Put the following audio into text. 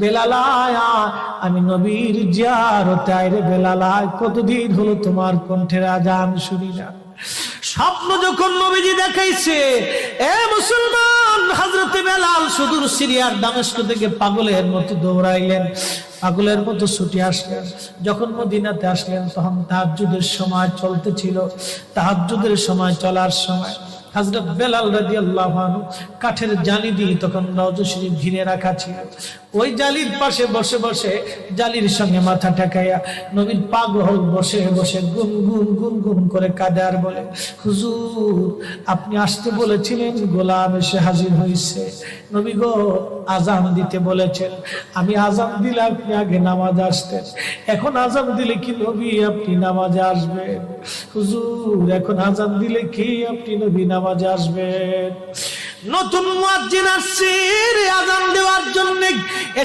বেলাল আয়া, আমি নবীর জিয়ারতে আইরে বেলাল আয়, কতদিন হলো তোমার কণ্ঠের আজান শুনি না। স্বপ্ন যখন নবীজি দেখাইছে, এ মুসলমান, হযরতে বেলাল সুদূর সিরিয়ার দামেস্ক থেকে পাগলের মতো দৌড়াইলেন, পাগলের মতো ছুটে আসলেন। যখন মদিনাতে আসলেন তখন তাহাজ্জুদের সময় চলতেছিল। তাহাজ্জুদের সময় চলার সময় হযরত বেলাল রাদিয়াল্লাহু আনহু কাঠের জালি দিয়ে তখন রওজা শরীফ ঘিরে রাখা ছিল। ওই জালির পাশে বসে বসে জালির সঙ্গে মাথা ঠেকাইয়া নবীর পাগল বসে বসে গুনগুন গুনগুন করে কাঁদে আর বলে, হুজুর আপনি আসতে বলেছিলেন, গোলাম এসে হাজির হয়েছে। নবী গো, আজান দিতে বলেছেন, আমি আজান দিলে আপনি আগে নামাজ আসতেন, এখন আজান দিলে কি নবী আপনি নামাজে আসবেন? হুজুর এখন আজান দিলে কি আপনি নবী নামাজে আসবেন? নতুন মুয়াজ্জিন আসছে আজান দেওয়ার জন্য।